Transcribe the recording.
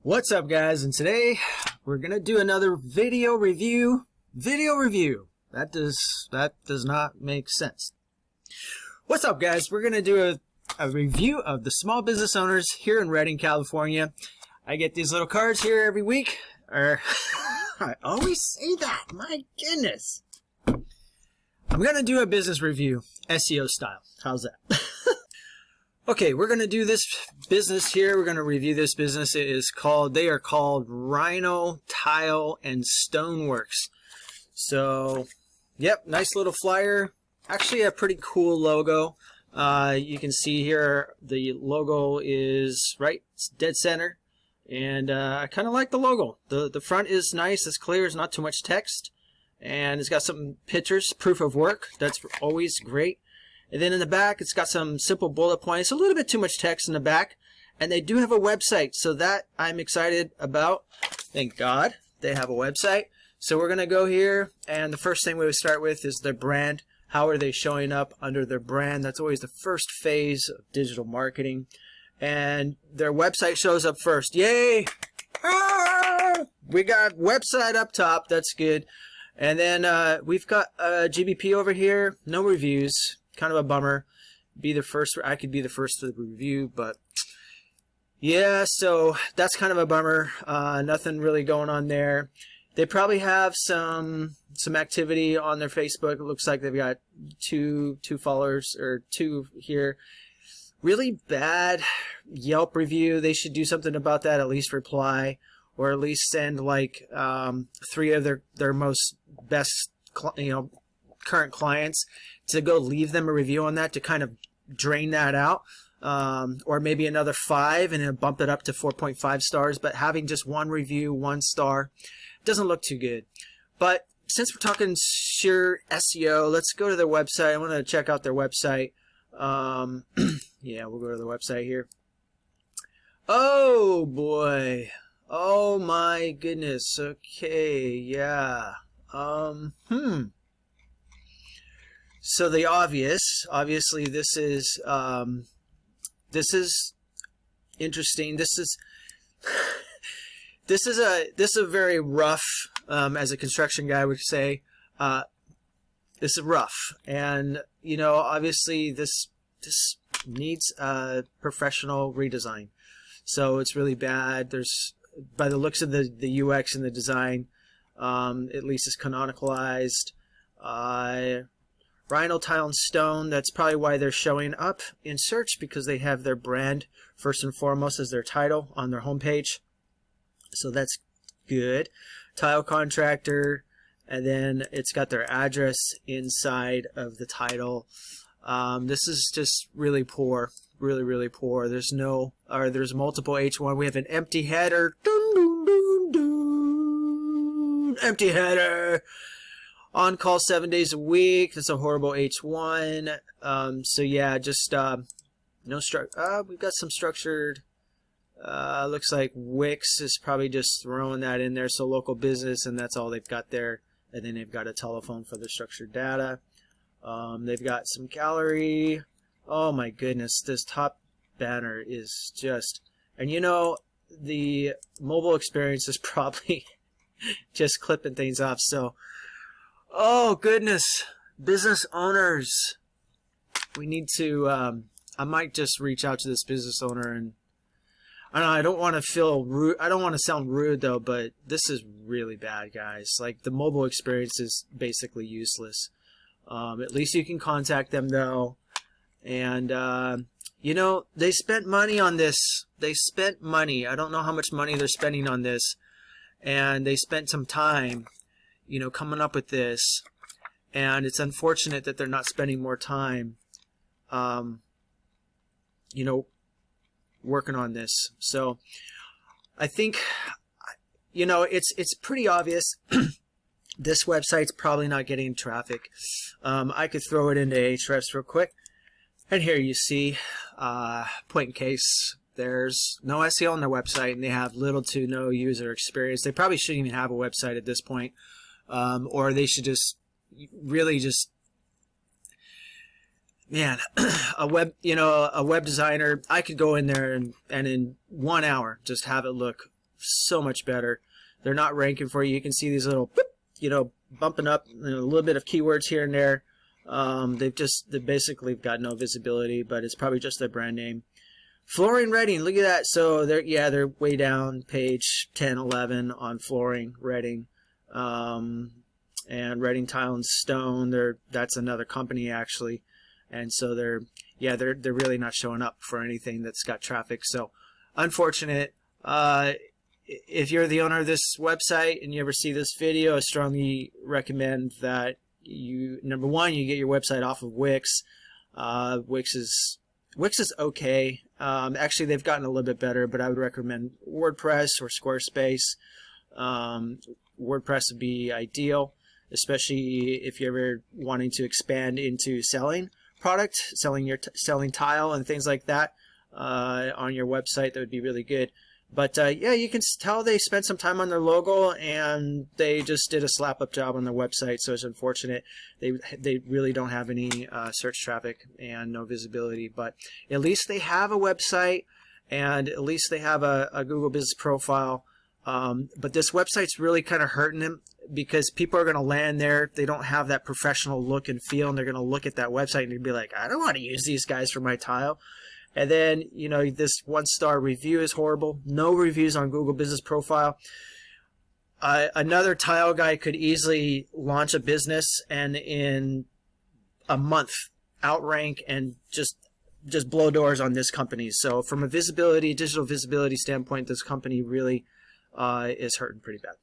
What's up, guys? And today we're gonna do another video review. That does not make sense. What's up, guys? We're gonna do a review of the small business owners here in Redding, California. I get these little cards here every week. I always say that. My goodness. I'm gonna do a business review, SEO style. How's that? Okay, we're going to do this business here. We're going to review this business. They are called Rhino Tile and Stoneworks. So, yep, nice little flyer. Actually a pretty cool logo. You can see here the logo is right, it's dead center. And I kind of like the logo. The front is nice, it's clear, it's not too much text. And it's got some pictures, proof of work. That's always great. And then in the back, it's got some simple bullet points, a little bit too much text in the back. And they do have a website, so that I'm excited about. Thank God they have a website. So we're going to go here, and the first thing we would start with is their brand. How are they showing up under their brand? That's always the first phase of digital marketing. And their website shows up first. Yay! Ah! We got website up top. That's good. And then we've got GBP over here. No reviews. Kind of a bummer. I could be the first to review, but yeah, so that's kind of a bummer. Nothing really going on there. They probably have some activity on their Facebook. It looks like they've got two followers, or two here. Really bad Yelp review. They should do something about that. At least reply, or at least send like 3 of their most best current clients to go leave them a review on that to kind of drain that out, or maybe another 5 and then bump it up to 4.5 stars. But having just 1 review, 1 star, doesn't look too good. But since we're talking sheer SEO, let's go to their website. I want to check out their website. Yeah, we'll go to the website here. Oh boy, oh my goodness. Okay, yeah. So the obviously this is interesting. This is a very rough, as a construction guy would say, this is rough, and obviously this needs a professional redesign. So it's really bad. There's, by the looks of the UX and the design, at least it's canonicalized. Rhino Tile and Stone, that's probably why they're showing up in search, because they have their brand first and foremost as their title on their homepage. So that's good. Tile contractor, and then it's got their address inside of the title. This is just really poor, really poor. There's multiple H1. We have an empty header. Dun, dun, dun, dun. Empty header. On call 7 days a week. That's a horrible H1. So yeah, just no structure. We've got some structured. Looks like Wix is probably just throwing that in there. So local business, and that's all they've got there. And then they've got a telephone for the structured data. They've got some gallery. Oh my goodness, this top banner is just. And the mobile experience is probably just clipping things off. So. Oh goodness, business owners, we need to, I might just reach out to this business owner, and I don't want to feel rude. I don't want to sound rude though, but this is really bad, guys. Like, the mobile experience is basically useless. At least you can contact them though. And, they spent money on this. They spent money. I don't know how much money they're spending on this. And they spent some time coming up with this, and it's unfortunate that they're not spending more time, working on this. So I think, it's pretty obvious this website's probably not getting traffic. I could throw it into Ahrefs real quick, and here you see, point in case, there's no SEO on their website, and they have little to no user experience. They probably shouldn't even have a website at this point. Or they should just really just, man, a web designer, I could go in there and in 1 hour just have it look so much better. They're not ranking for you. You can see these little, you know, bumping up, you know, a little bit of keywords here and there. They basically got no visibility, but it's probably just their brand name. Flooring Reading, look at that. So they're way down, page 10, 11 on Flooring Reading. And Reading Tile and Stone, that's another company actually. And so they're really not showing up for anything that's got traffic. So unfortunate. If you're the owner of this website and you ever see this video, I strongly recommend that you, number one, you get your website off of Wix. Wix is okay. Actually, they've gotten a little bit better, but I would recommend WordPress or Squarespace. WordPress would be ideal, especially if you're ever wanting to expand into selling product, selling tile and things like that on your website. That would be really good. But yeah, you can tell they spent some time on their logo, and they just did a slap-up job on their website. So it's unfortunate. They really don't have any search traffic and no visibility. But at least they have a website, and at least they have a Google Business Profile. But this website's really kind of hurting them, because people are going to land there. They don't have that professional look and feel, and they're going to look at that website and be like, I don't want to use these guys for my tile. And then, you know, this 1-star review is horrible. No reviews on Google Business Profile. Another tile guy could easily launch a business and in a month outrank and just blow doors on this company. So from a digital visibility standpoint, this company really is hurting pretty bad.